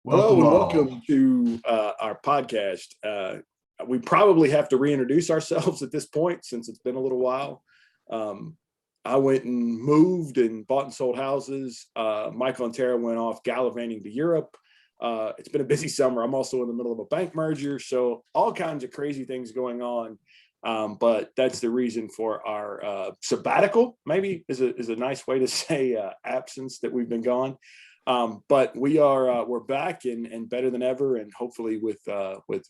Hello Welcome and all. welcome to our podcast. We probably have to reintroduce ourselves at this point since it's been a little while. Um, I went and moved and bought and sold houses. Michael and Tara went off gallivanting to Europe. It's been a busy summer. I'm also in the middle of a bank merger, so all kinds of crazy things going on. But that's the reason for our sabbatical, maybe is a nice way to say absence that we've been gone. But we're back and better than ever, and hopefully with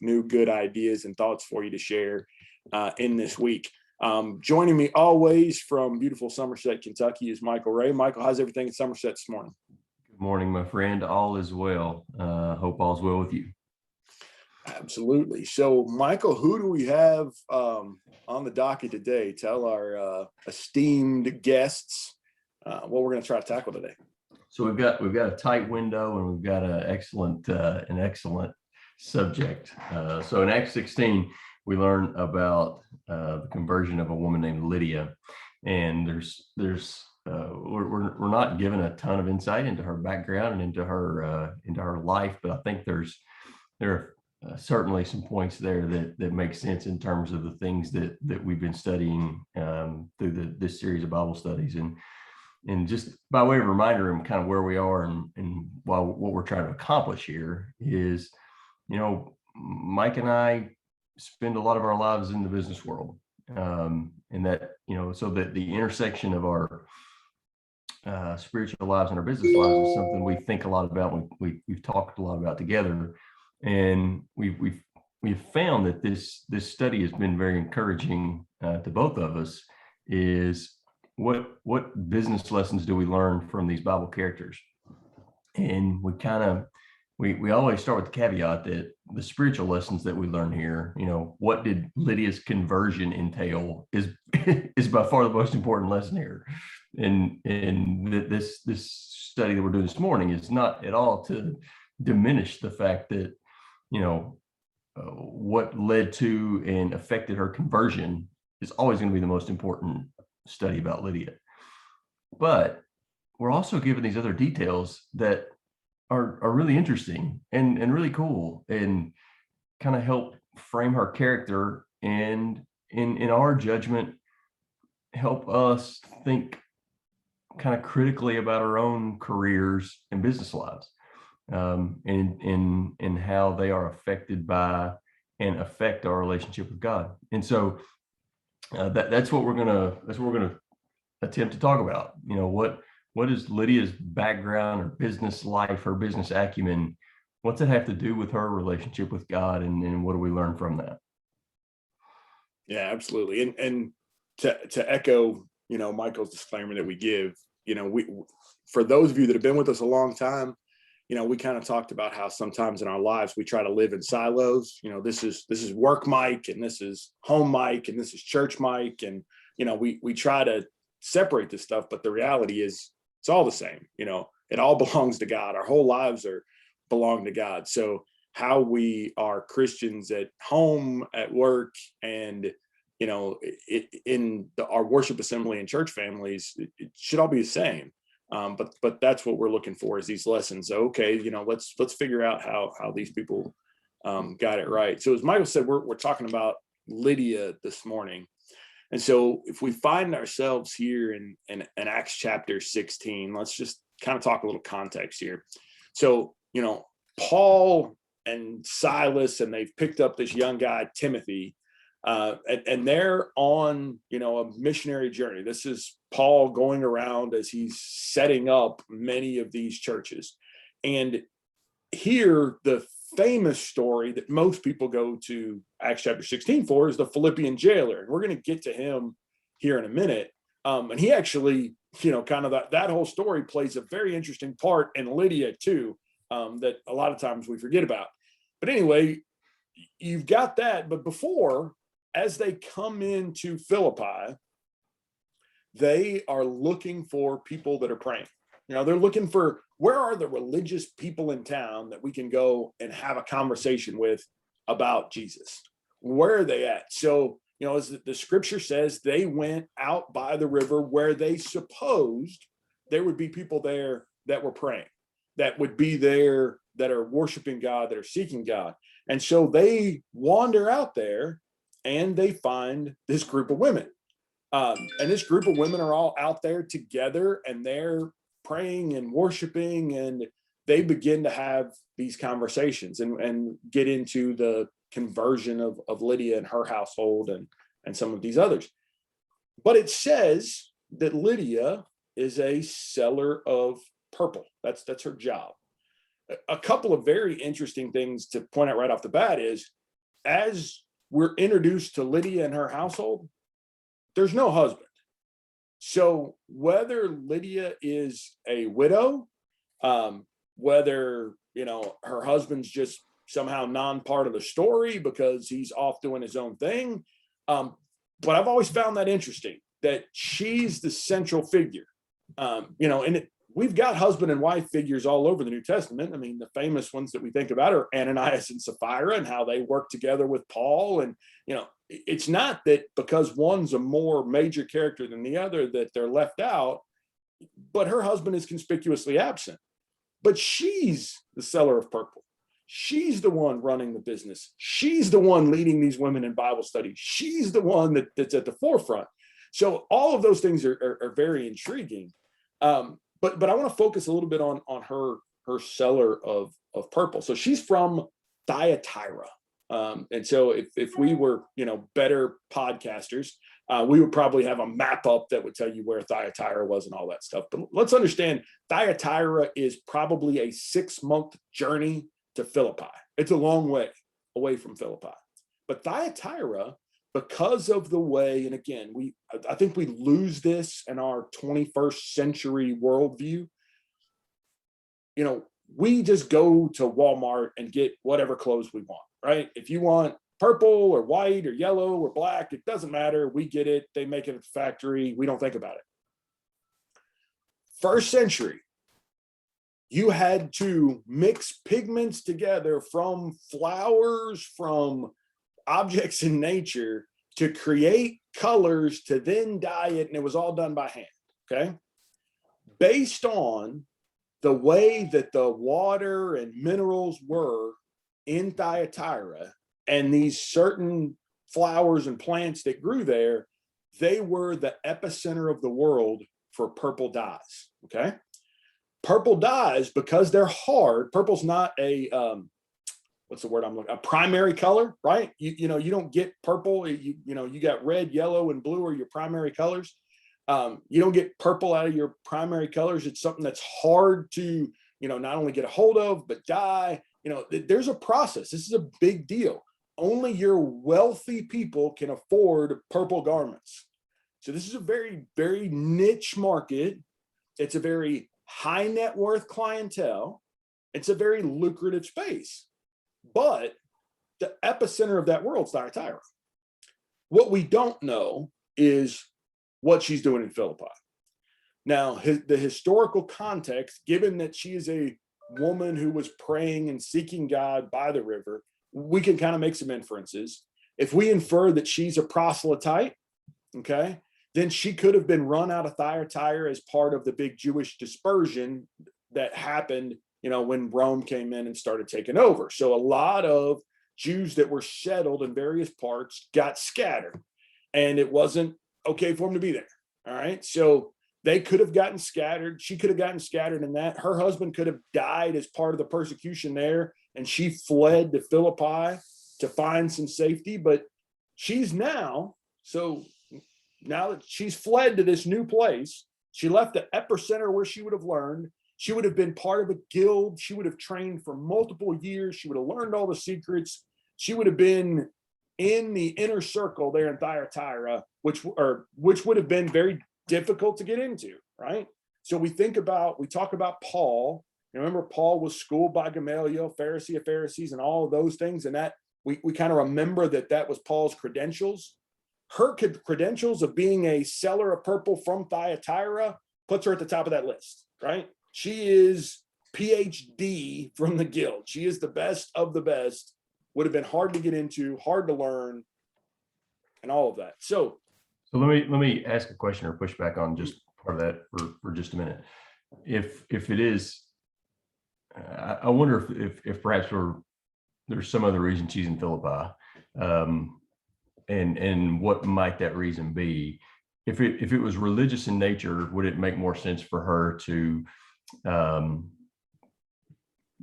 new good ideas and thoughts for you to share in this week. Joining me always from beautiful Somerset, Kentucky, is Michael Ray. Michael, how's everything in Somerset this morning? Good morning, my friend. All is well. Hope all's well with you. Absolutely. So, Michael, who do we have on the docket today? Tell our esteemed guests what we're going to try to tackle today. So we've got a tight window, and we've got an excellent subject. So in Acts 16, we learn about the conversion of a woman named Lydia, and we're not given a ton of insight into her background and into her life, but I think there are certainly some points there that make sense in terms of the things that we've been studying through this series of Bible studies. And just by way of reminder and kind of where we are and what we're trying to accomplish here is, Mike and I spend a lot of our lives in the business world. And that, so that the intersection of our spiritual lives and our business lives is something we think a lot about. We've talked a lot about together. And we've found that this study has been very encouraging to both of us. Is what business lessons do we learn from these Bible characters? And we always start with the caveat that the spiritual lessons that we learn here, what did Lydia's conversion entail is by far the most important lesson here. And this study that we're doing this morning is not at all to diminish the fact that, what led to and affected her conversion is always going to be the most important study about Lydia. But we're also given these other details that are really interesting and really cool and kind of help frame her character and in our judgment help us think kind of critically about our own careers and business lives, and how they are affected by and affect our relationship with God. And so that's what we're gonna attempt to talk about. What is Lydia's background, her business life, her business acumen? What's it have to do with her relationship with God, and what do we learn from that? Yeah, absolutely. And to echo, Michael's disclaimer that we give, we, for those of you that have been with us a long time, we kind of talked about how sometimes in our lives we try to live in silos. This is work Mike, and this is home Mike, and this is church Mike, and we try to separate this stuff, but the reality is it's all the same. It all belongs to God. Our whole lives belong to God. So how we are Christians at home, at work, and in our worship assembly and church families, it should all be the same. But that's what we're looking for, is these lessons. Okay, let's figure out how these people got it right. So as Michael said, we're talking about Lydia this morning. And so if we find ourselves here in Acts chapter 16, let's just kind of talk a little context here. So, Paul and Silas, and they've picked up this young guy, Timothy, and they're on, a missionary journey. This is Paul going around as he's setting up many of these churches. And here, the famous story that most people go to Acts chapter 16 for is the Philippian jailer. And we're going to get to him here in a minute. And he actually, kind of that whole story plays a very interesting part in Lydia too, that a lot of times we forget about. But anyway, you've got that. But before, as they come into Philippi, they are looking for people that are praying. They're looking for, where are the religious people in town that we can go and have a conversation with about Jesus? Where are they at? So, as the scripture says, they went out by the river where they supposed there would be people there that were praying. that would be there that are worshiping God, that are seeking God. And so they wander out there and they find this group of women. And this group of women are all out there together and they're praying and worshiping, and they begin to have these conversations and get into the conversion of Lydia and her household and some of these others. But it says that Lydia is a seller of purple. That's her job. A couple of very interesting things to point out right off the bat is, as we're introduced to Lydia and her household, there's no husband. So whether Lydia is a widow, whether, her husband's just somehow non-part of the story because he's off doing his own thing. But I've always found that interesting, that she's the central figure. And we've got husband and wife figures all over the New Testament. I mean, the famous ones that we think about are Ananias and Sapphira and how they work together with Paul. And, it's not that because one's a more major character than the other that they're left out, but her husband is conspicuously absent. But she's the seller of purple. She's the one running the business. She's the one leading these women in Bible study. She's the one that's at the forefront. So all of those things are very intriguing. But I want to focus a little bit on her seller of purple. So she's from Thyatira. And so if we were, better podcasters, we would probably have a map up that would tell you where Thyatira was and all that stuff. But let's understand, Thyatira is probably a 6-month journey to Philippi. It's a long way away from Philippi. But Thyatira, because of the way, and again, I think we lose this in our 21st century worldview. We just go to Walmart and get whatever clothes we want, right? If you want purple or white or yellow or black, it doesn't matter. We get it. They make it at the factory. We don't think about it. First century, you had to mix pigments together from flowers, from objects in nature to create colors to then dye it. And it was all done by hand. Okay. Based on the way that the water and minerals were in Thyatira and these certain flowers and plants that grew there, they were the epicenter of the world for purple dyes. Okay. Purple dyes, because they're hard, purple's not a, what's the word I'm looking, a primary color, right? You don't get purple, you got red, yellow, and blue are your primary colors. You don't get purple out of your primary colors. It's something that's hard to, not only get a hold of, but dye. There's a process. This is a big deal. Only your wealthy people can afford purple garments. So this is a very, very niche market. It's a very high net worth clientele. It's a very lucrative space. But the epicenter of that world is Thyatira. What we don't know is what she's doing in Philippi. Now, the historical context, given that she is a woman who was praying and seeking God by the river, we can kind of make some inferences. If we infer that she's a proselyte, okay, then she could have been run out of Thyatira as part of the big Jewish dispersion that happened, when Rome came in and started taking over. So a lot of Jews that were settled in various parts got scattered, and it wasn't okay for them to be there. All right. So they could have gotten scattered. She could have gotten scattered in that. Her husband could have died as part of the persecution there, and she fled to Philippi to find some safety. But she's now that she's fled to this new place, she left the epicenter where she would have learned. She would have been part of a guild. She would have trained for multiple years. She would have learned all the secrets. She would have been in the inner circle there in Thyatira, which would have been very difficult to get into, right? So we talk about Paul. Remember, Paul was schooled by Gamaliel, Pharisee of Pharisees, and all of those things. And that we kind of remember that was Paul's credentials. Her credentials of being a seller of purple from Thyatira puts her at the top of that list, right? She is PhD from the guild. She is the best of the best. Would have been hard to get into, hard to learn, and all of that. So let me ask a question or push back on just part of that for just a minute. If it is I wonder if perhaps there's some other reason she's in Philippi, and what might that reason be? If it was religious in nature, would it make more sense for her to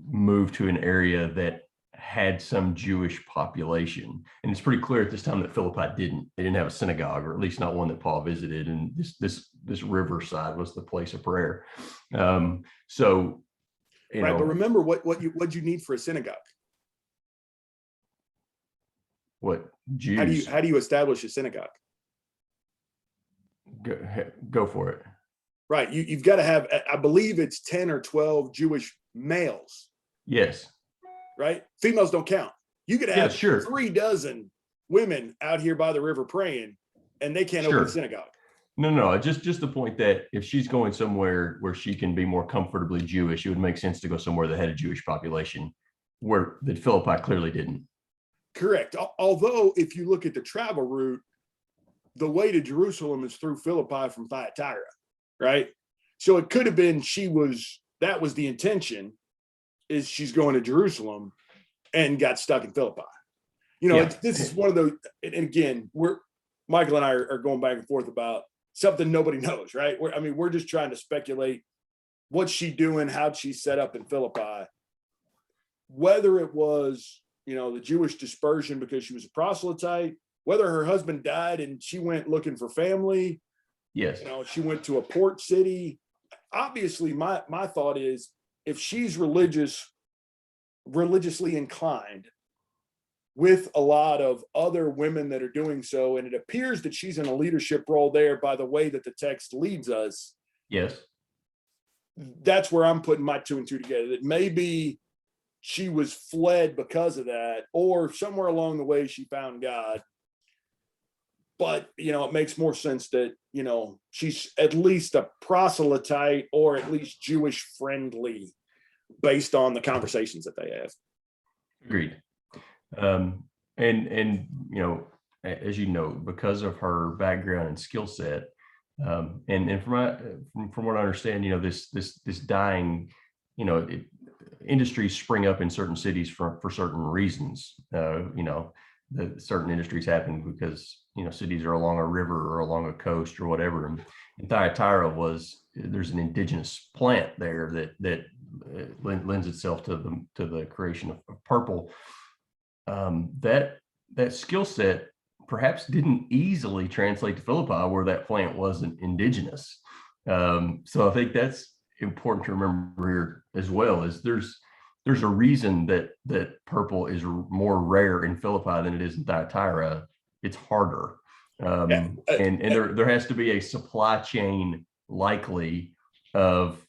move to an area that had some Jewish population? And it's pretty clear at this time that Philippi they didn't have a synagogue, or at least not one that Paul visited. And this riverside was the place of prayer. So, right. But remember what you need for a synagogue. What Jews? How do you establish a synagogue? Go for it. Right. You've got to have, I believe it's 10 or 12 Jewish males. Yes. Right. Females don't count. You could have 3 dozen women out here by the river praying, and they can't open a synagogue. No. Just the point that if she's going somewhere where she can be more comfortably Jewish, it would make sense to go somewhere that had a Jewish population, where that Philippi clearly didn't. Correct. Although if you look at the travel route, the way to Jerusalem is through Philippi from Thyatira, right? So it could have been that was the intention, is she's going to Jerusalem and got stuck in Philippi. This is one of those, and again, Michael and I are going back and forth about something nobody knows, right? We're just trying to speculate what's she doing, how'd she set up in Philippi, whether it was, the Jewish dispersion because she was a proselyte, whether her husband died and she went looking for family. Yes. She went to a port city. Obviously, my thought is, if she's religiously inclined with a lot of other women that are doing so, and it appears that she's in a leadership role there by the way that the text leads us. Yes. That's where I'm putting my 2 and 2 together, that maybe she was fled because of that, or somewhere along the way she found God. But, it makes more sense that, she's at least a proselyte, or at least Jewish friendly, based on the conversations that they have. Agreed. And as you know, because of her background and skill set, and from what I understand, this dyeing, industries spring up in certain cities for certain reasons. The certain industries happen because cities are along a river or along a coast or whatever. And Thyatira there's an indigenous plant there that lends itself to the creation of purple. That skill set perhaps didn't easily translate to Philippi, where that plant wasn't indigenous. So I think that's important to remember here as well. Is there's a reason that purple is more rare in Philippi than it is in Thyatira. It's harder, and there has to be a supply chain likely of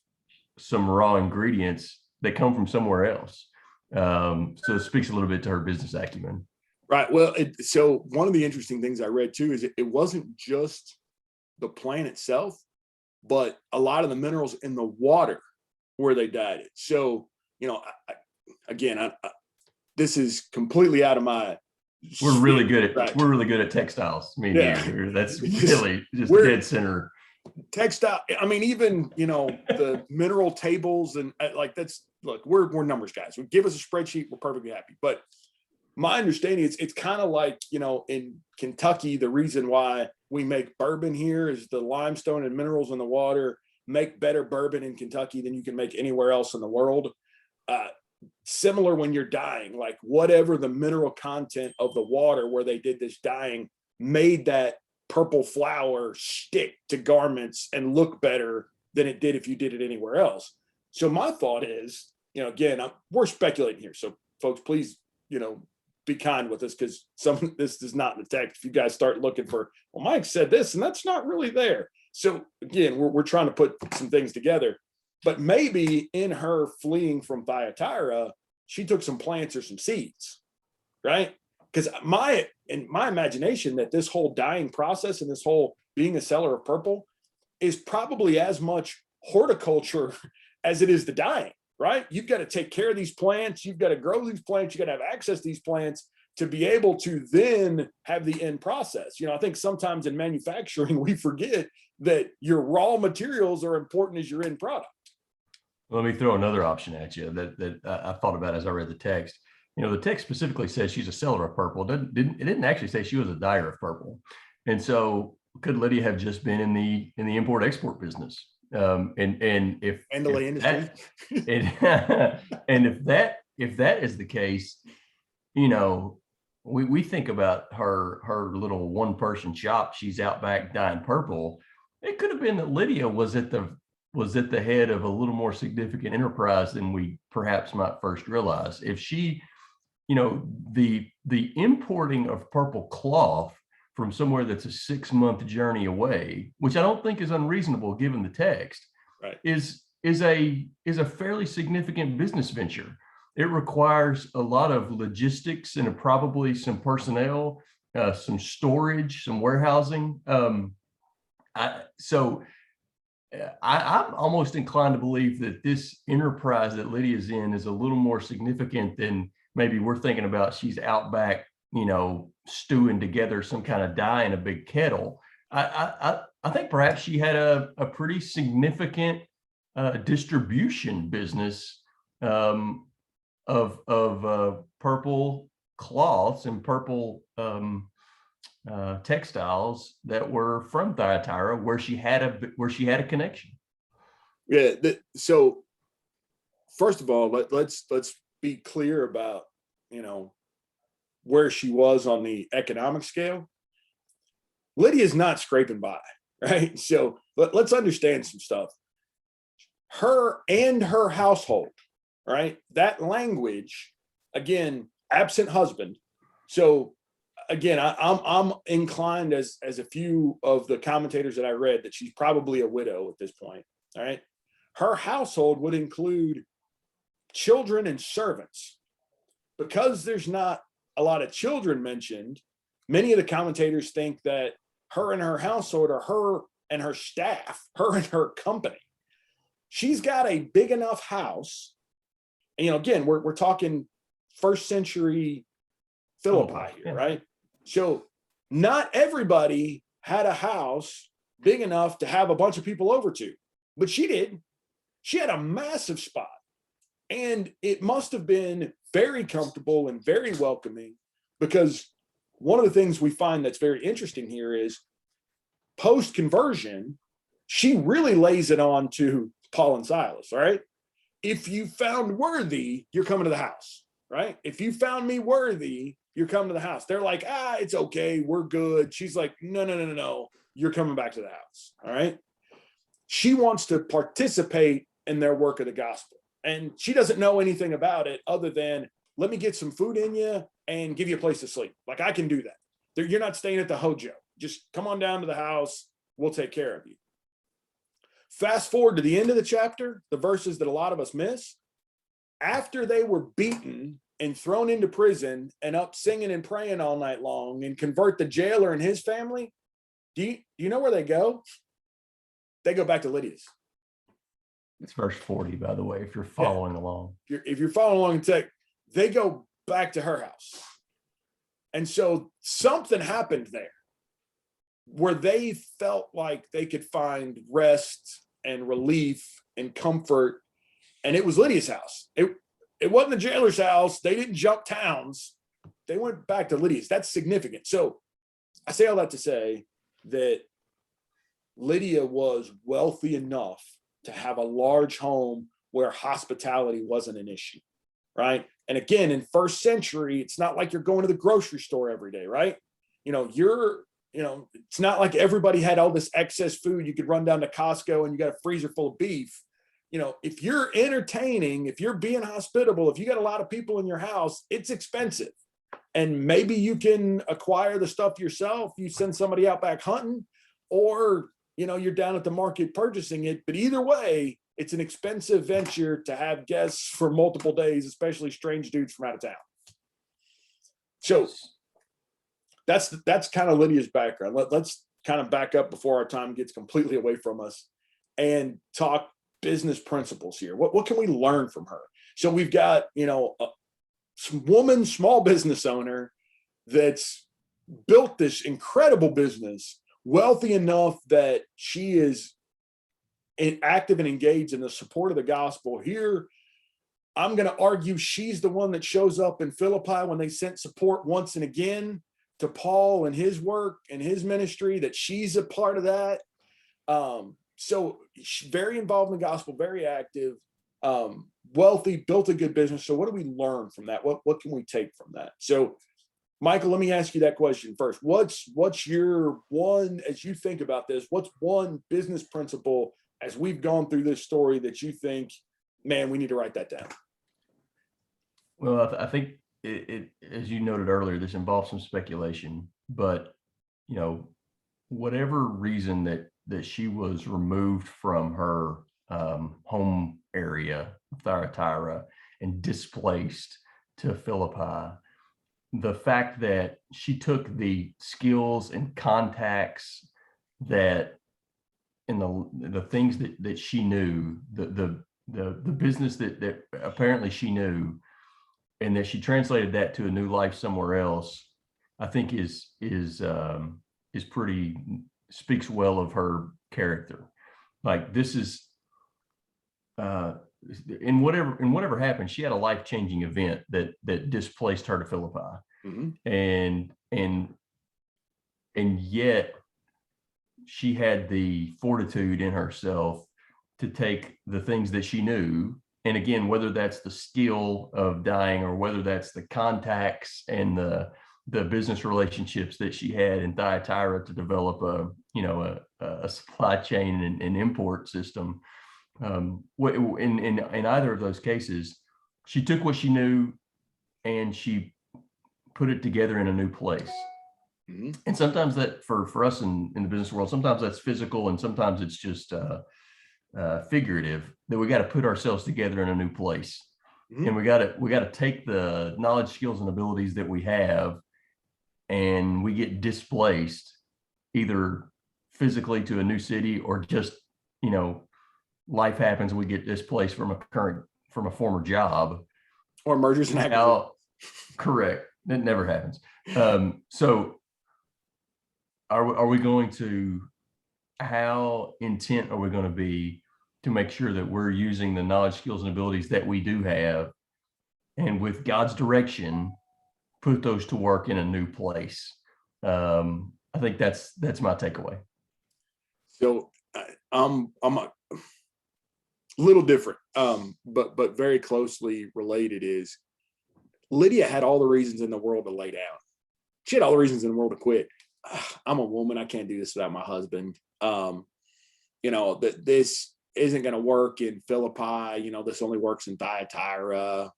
some raw ingredients that come from somewhere else. So it speaks a little bit to her business acumen. Right. Well, so one of the interesting things I read too is it wasn't just the plant itself, but a lot of the minerals in the water where they dyed it. So, this is completely out of my. We're really good at textiles. That's really just dead center. Textile. Even the mineral tables and we're numbers guys. Give us a spreadsheet, we're perfectly happy. But my understanding is it's kind of like in Kentucky, the reason why we make bourbon here is the limestone and minerals in the water make better bourbon in Kentucky than you can make anywhere else in the world. Similar when you're dyeing, like whatever the mineral content of the water where they did this dyeing made that purple flower stick to garments and look better than it did if you did it anywhere else. So my thought is, again, we're speculating here. So folks, please, be kind with us, because this is not in the text. If you guys start looking for, well, Mike said this and that's not really there. So again, we're trying to put some things together. But maybe in her fleeing from Thyatira, she took some plants or some seeds, right? Because in my imagination, that this whole dyeing process and this whole being a seller of purple is probably as much horticulture as it is the dyeing, right? You've got to take care of these plants. You've got to grow these plants. You got to have access to these plants to be able to then have the end process. I think sometimes in manufacturing, we forget that your raw materials are important as your end product. Let me throw another option at you that I thought about as I read the text. The text specifically says she's a seller of purple. It didn't actually say she was a dyer of purple. And so could Lydia have just been in the import export business? And And the if industry. that and if that is the case, you know, we think about her little one person shop. She's out back dyeing purple. It could have been that Lydia was at the head of a little more significant enterprise than we perhaps might first realize. If she, the importing of purple cloth from somewhere that's a 6-month journey away, which I don't think is unreasonable given the text, Right. is a fairly significant business venture. It requires a lot of logistics and probably some personnel, some storage, some warehousing. So I'm almost inclined to believe that this enterprise that Lydia's in is a little more significant than maybe we're thinking about. She's out back, stewing together some kind of dye in a big kettle. I think perhaps she had a pretty significant distribution business of purple cloths and purple textiles that were from Thyatira, where she had a connection. Yeah. So first of all, let's be clear about where she was on the economic scale. Lydia's not scraping by, right? So let's understand some stuff. Her and her household, right? That language, again, absent husband. So again, I'm inclined as a few of the commentators that I read that she's probably a widow at this point. All right. Her household would include children and servants. Because there's not a lot of children mentioned, many of the commentators think that her and her household are her and her staff, her and her company. She's got a big enough house. And, again, we're talking first century Philippi here, right? So not everybody had a house big enough to have a bunch of people over to, but she did. She had a massive spot. And it must have been very comfortable and very welcoming, because one of the things we find that's very interesting here is post-conversion, she really lays it on to Paul and Silas, all right? If you found worthy, you're coming to the house, right? If you found me worthy, you're coming to the house. They're like, it's okay, we're good. She's like, no, you're coming back to the house, all right? She wants to participate in their work of the gospel. And she doesn't know anything about it other than, let me get some food in you and give you a place to sleep. Like, I can do that. You're not staying at the Hojo. Just come on down to the house. We'll take care of you. Fast forward to the end of the chapter, the verses that a lot of us miss. After they were beaten and thrown into prison and up singing and praying all night long and convert the jailer and his family, do you know where they go? They go back to Lydia's. It's verse 40, by the way, if you're following along. If you're following along in text, they go back to her house. And so something happened there where they felt like they could find rest and relief and comfort. And it was Lydia's house. It wasn't the jailer's house. They didn't jump towns. They went back to Lydia's. That's significant. So I say all that to say that Lydia was wealthy enough to have a large home where hospitality wasn't an issue, right? And again, in first century, it's not like you're going to the grocery store every day, right? It's not like everybody had all this excess food. You could run down to Costco and you got a freezer full of beef. If you're entertaining, if you're being hospitable, if you got a lot of people in your house, it's expensive. And maybe you can acquire the stuff yourself. You send somebody out back hunting, or you're down at the market purchasing it. But either way, it's an expensive venture to have guests for multiple days, especially strange dudes from out of town. So that's kind of Lydia's background. Let's kind of back up before our time gets completely away from us and talk business principles here. What can we learn from her? So we've got, a woman, small business owner that's built this incredible business, wealthy enough that she is active and engaged in the support of the gospel. Here, I'm going to argue she's the one that shows up in Philippi when they sent support once and again to Paul and his work and his ministry, that she's a part of that. So she's very involved in the gospel, very active, wealthy, built a good business. So what do we learn from that? What can we take from that? So Michael, let me ask you that question first. What's your one, as you think about this, what's one business principle as we've gone through this story that you think, man, we need to write that down? Well, I think it, as you noted earlier, this involves some speculation, but whatever reason that she was removed from her home area of Thyatira and displaced to Philippi, the fact that she took the skills and contacts that and the things that she knew, the business that apparently she knew, and that she translated that to a new life somewhere else, I think is pretty, speaks well of her character. Like, this is in whatever happened, she had a life-changing event that displaced her to Philippi. Mm-hmm. And yet she had the fortitude in herself to take the things that she knew, and again, whether that's the skill of dying or whether that's the contacts and the business relationships that she had in Thyatira to develop a supply chain and import system. In either of those cases, she took what she knew and she put it together in a new place. Mm-hmm. And sometimes that for us in the business world, sometimes that's physical and sometimes it's just figurative, that we got to put ourselves together in a new place. Mm-hmm. And we got to take the knowledge, skills, and abilities that we have, and we get displaced either physically to a new city or just, life happens and we get displaced from a former job, or mergers and acquisitions. Correct. It never happens. So are we going to, how intent are we going to be to make sure that we're using the knowledge, skills, and abilities that we do have, and with God's direction, put those to work in a new place? I think that's my takeaway. So I'm a little different, but very closely related. Is Lydia had all the reasons in the world to lay down. She had all the reasons in the world to quit. I'm a woman. I can't do this without my husband. That this isn't going to work in Philippi. This only works in Thyatira.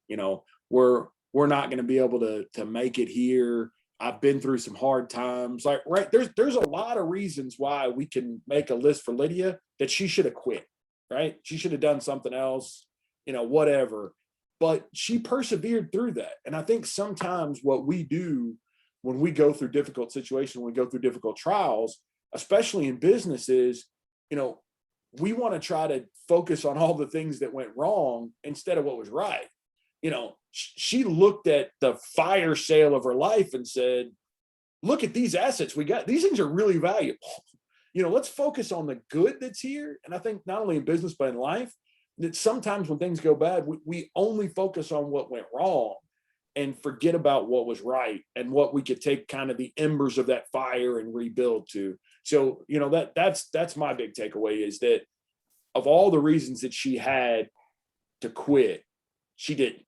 We're not going to be able to make it here. I've been through some hard times. Like, right, there's a lot of reasons why we can make a list for Lydia that she should have quit, right? She should have done something else, whatever. But she persevered through that. And I think sometimes what we do when we go through difficult situations, when we go through difficult trials, especially in business, is, we want to try to focus on all the things that went wrong instead of what was right. She looked at the fire sale of her life and said, look at these assets we got. These things are really valuable. Let's focus on the good that's here. And I think not only in business, but in life, that sometimes when things go bad, we only focus on what went wrong and forget about what was right and what we could take kind of the embers of that fire and rebuild to. So, that's my big takeaway, is that of all the reasons that she had to quit, she didn't.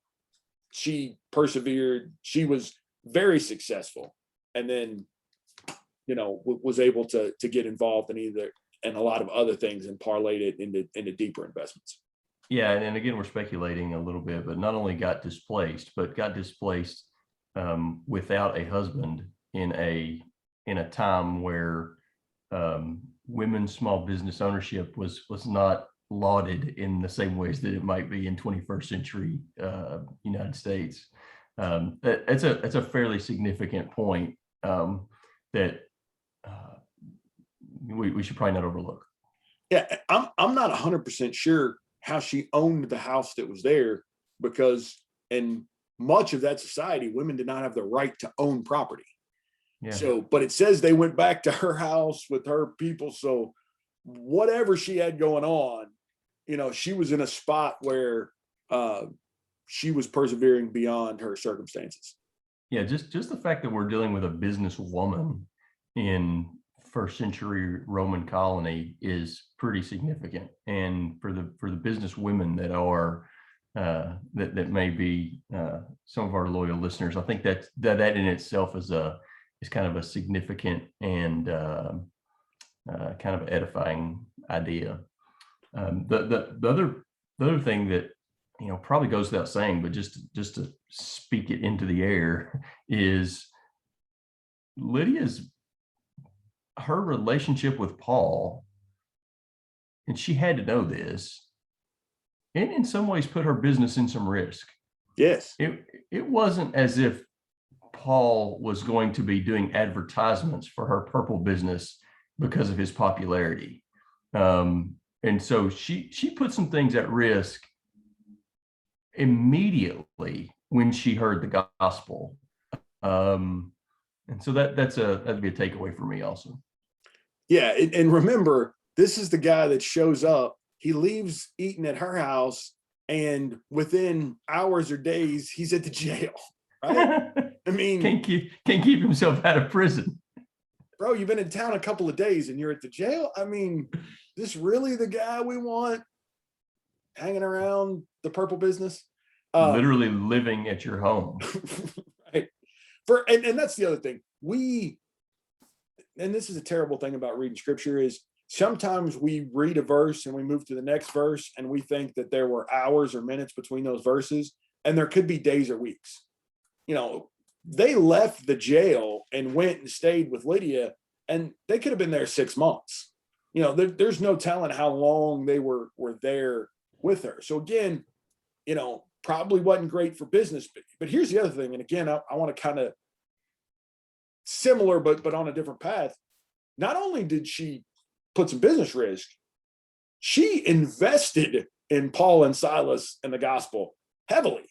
She persevered. She was very successful, and then, was able to get involved in a lot of other things and parlayed it into deeper investments. Yeah, and again, we're speculating a little bit, but not only got displaced, but got displaced without a husband in a time where women's small business ownership was not lauded in the same ways that it might be in 21st century United States. It's a fairly significant point that we should probably not overlook. Yeah, I'm not 100% sure how she owned the house that was there, because in much of that society, women did not have the right to own property. Yeah. So, but it says they went back to her house with her people. So whatever she had going on, she was in a spot where she was persevering beyond her circumstances. Yeah, just the fact that we're dealing with a businesswoman in first century Roman colony is pretty significant. And for the business women that are that may be some of our loyal listeners, I think that in itself is kind of a significant and kind of edifying idea. The other thing that probably goes without saying, but just to speak it into the air, is her relationship with Paul, and she had to know this, and in some ways put her business in some risk. Yes. It wasn't as if Paul was going to be doing advertisements for her purple business because of his popularity. And so she put some things at risk immediately when she heard the gospel. And so that'd be a takeaway for me also. Yeah. And remember, this is the guy that shows up. He leaves eating at her house, and within hours or days, he's at the jail. Right? I mean, can't keep himself out of prison. Bro, you've been in town a couple of days and you're at the jail. I mean, this really the guy we want hanging around the purple business? Literally living at your home. Right. And that's the other thing. And this is a terrible thing about reading scripture, is sometimes we read a verse and we move to the next verse and we think that there were hours or minutes between those verses, and there could be days or weeks. They left the jail and went and stayed with Lydia, and they could have been there 6 months. There's no telling how long they were there with her. So again, probably wasn't great for business. But here's the other thing. And again, I want to kind of similar, but on a different path. Not only did she put some business risk, she invested in Paul and Silas and the gospel heavily,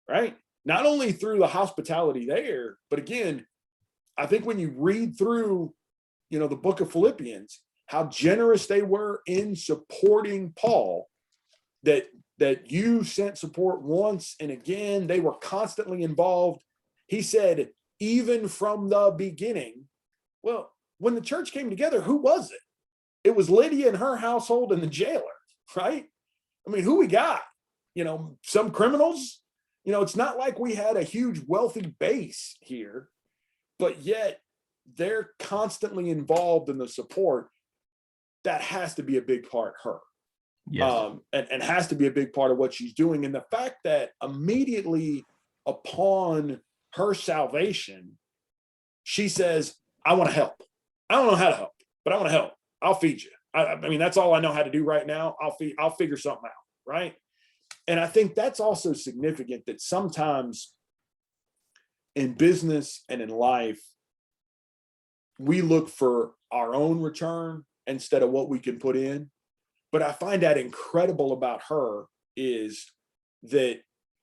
right? Not only through the hospitality there, but again, I think when you read through, the book of Philippians, how generous they were in supporting Paul, that you sent support once and again, they were constantly involved. He said, even from the beginning. Well, when the church came together, who was it? It was Lydia and her household and the jailer, right? I mean, who we got? Some criminals. It's not like we had a huge wealthy base here, but yet they're constantly involved in the support. That has to be a big part of her. Yes. And has to be a big part of what she's doing. And the fact that immediately upon her salvation, she says, I want to help. I don't know how to help, but I want to help. I'll feed you. I mean, that's all I know how to do right now. I'll figure something out. Right. And I think that's also significant, that sometimes in business and in life, we look for our own return instead of what we can put in. But I find that incredible about her is that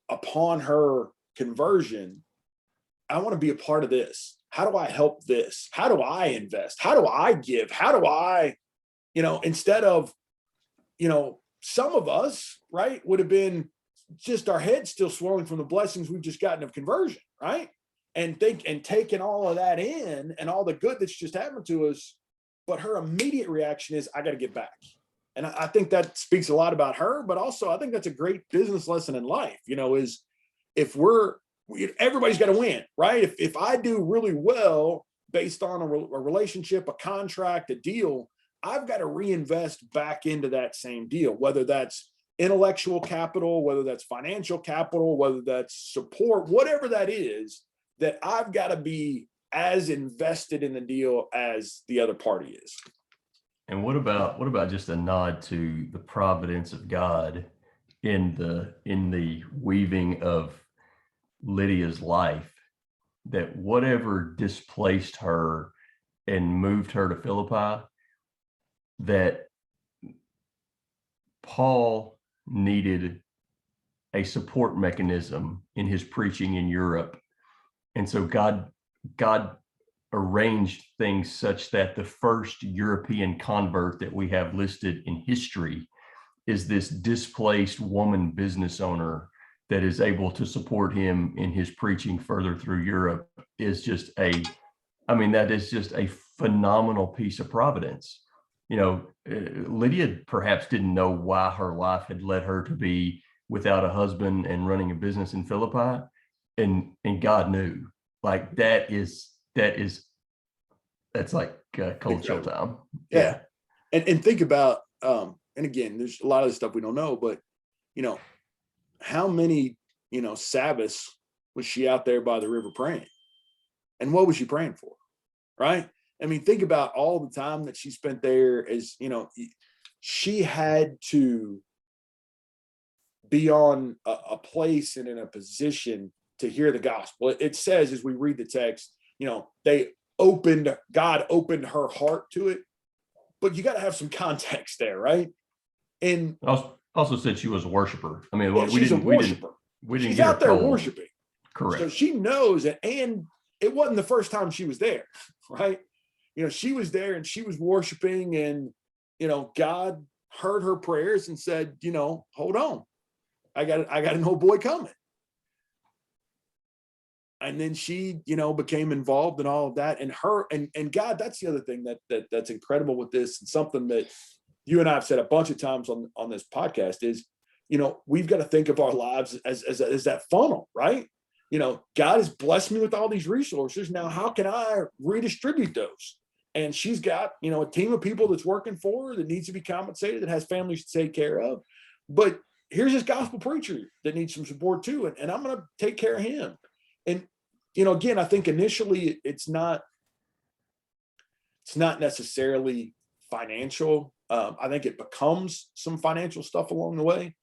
upon her conversion, I want to be a part of this. How do I help this? How do I invest? How do I give? How do I, instead of, some of us, right, would have been just our heads still swelling from the blessings we've just gotten of conversion, right? And taking all of that in and all the good that's just happened to us. But her immediate reaction is, I got to get back. And I think that speaks a lot about her, but also I think that's a great business lesson in life, is if everybody's got to win, right? If I do really well based on a relationship, a contract, a deal, I've got to reinvest back into that same deal, whether that's intellectual capital, whether that's financial capital, whether that's support, whatever that is, that I've got to be as invested in the deal as the other party is. And what about just a nod to the providence of God in the weaving of Lydia's life, that whatever displaced her and moved her to Philippi, that Paul needed a support mechanism in his preaching in Europe. And so God arranged things such that the first European convert that we have listed in history is this displaced woman business owner that is able to support him in his preaching further through Europe. Is just that is just a phenomenal piece of providence. Lydia perhaps didn't know why her life had led her to be without a husband and running a business in Philippi, and God knew. Like that's like cold chill time. Yeah. And think about, and again, there's a lot of the stuff we don't know, but how many, Sabbaths was she out there by the river praying? And what was she praying for? Right? I mean, think about all the time that she spent there. As she had to be on a place and in a position to hear the gospel. It says, as we read the text, God opened her heart to it, but you got to have some context there, right? And also said she was a worshiper. I mean, she's a worshiper. She's out there worshiping. Correct. So she knows it, and it wasn't the first time she was there, right? She was there and she was worshiping, and God heard her prayers and said, hold on, I got an old boy coming. And then she, became involved in all of that. And her and God, that's the other thing that's incredible with this, and something that you and I have said a bunch of times on this podcast is, we've got to think of our lives as that funnel, right? God has blessed me with all these resources. Now, how can I redistribute those? And she's got, a team of people that's working for her that needs to be compensated, that has families to take care of. But here's this gospel preacher that needs some support too. And I'm going to take care of him. And, again, I think initially it's not necessarily financial. I think it becomes some financial stuff along the way,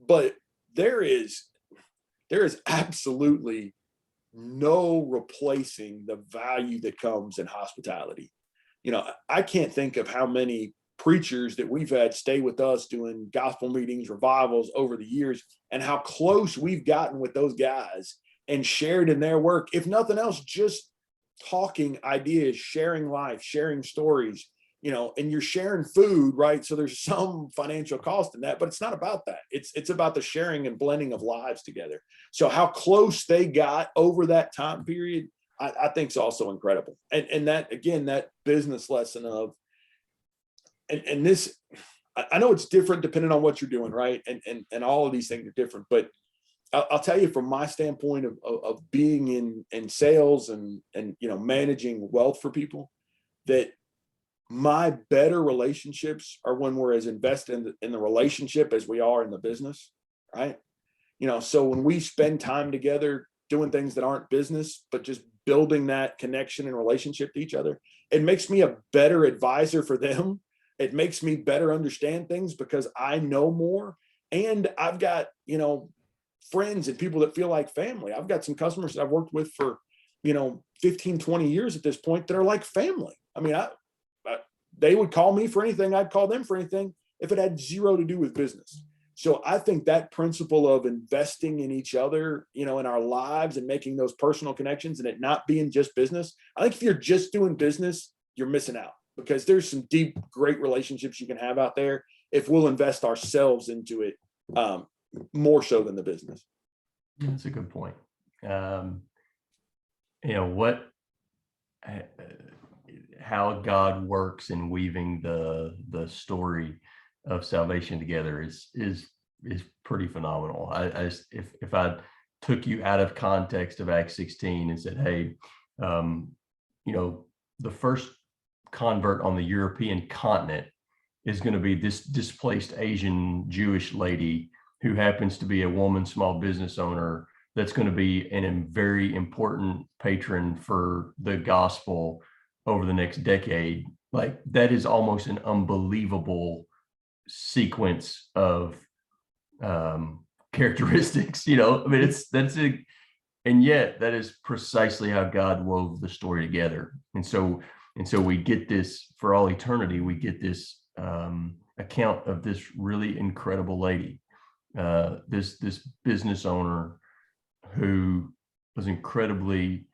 but there is absolutely no replacing the value that comes in hospitality. I can't think of how many preachers that we've had stay with us doing gospel meetings, revivals over the years, and how close we've gotten with those guys and shared in their work. If nothing else, just talking ideas, sharing life, sharing stories, and you're sharing food, right? So there's some financial cost in that, but it's not about that. It's about the sharing and blending of lives together. So how close they got over that time period, I think is also incredible. And that, again, that business lesson of, and this, I know it's different depending on what you're doing, right? And all of these things are different, but I'll tell you from my standpoint of being in sales and managing wealth for people, that my better relationships are when we're as invested in the relationship as we are in the business, right? So when we spend time together doing things that aren't business, but just building that connection and relationship to each other, it makes me a better advisor for them. It makes me better understand things because I know more. And I've got, friends and people that feel like family. I've got some customers that I've worked with for, 15, 20 years at this point that are like family. I mean, they would call me for anything. I'd call them for anything if it had zero to do with business. So I think that principle of investing in each other, in our lives and making those personal connections and it not being just business. I think if you're just doing business, you're missing out, because there's some deep, great relationships you can have out there if we'll invest ourselves into it, more so than the business. That's a good point. How God works in weaving the story of salvation together is pretty phenomenal. If I took you out of context of Acts 16 and said, hey, the first convert on the European continent is going to be this displaced Asian Jewish lady who happens to be a woman small business owner that's going to be a very important patron for the gospel over the next decade. Like, that is almost an unbelievable sequence of characteristics. And yet that is precisely how God wove the story together. And so we get this for all eternity. We get this account of this really incredible lady, this business owner who was incredibly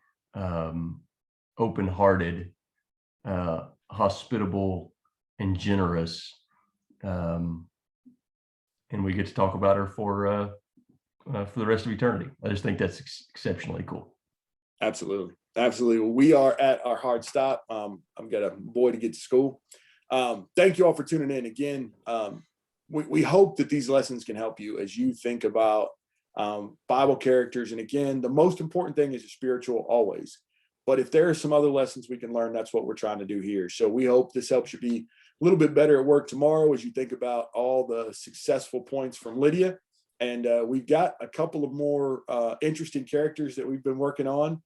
open-hearted, hospitable, and generous. And we get to talk about her for the rest of eternity. I just think that's exceptionally cool. Absolutely. Absolutely. Well, we are at our hard stop. I've got a boy to get to school. Thank you all for tuning in again. We hope that these lessons can help you as you think about Bible characters. And again, the most important thing is the spiritual always. But if there are some other lessons we can learn, that's what we're trying to do here. So we hope this helps you be a little bit better at work tomorrow as you think about all the successful points from Lydia. And we've got a couple of more interesting characters that we've been working on.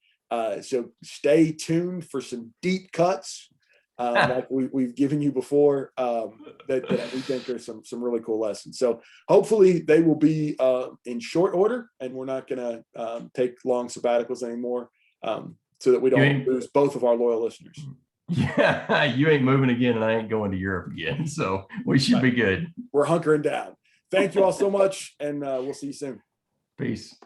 So stay tuned for some deep cuts like we've given you before that we think are some really cool lessons. So hopefully they will be in short order, and we're not going to take long sabbaticals anymore so that we don't lose both of our loyal listeners. Yeah, you ain't moving again, and I ain't going to Europe again. So we should be good. We're hunkering down. Thank you all so much, and we'll see you soon. Peace.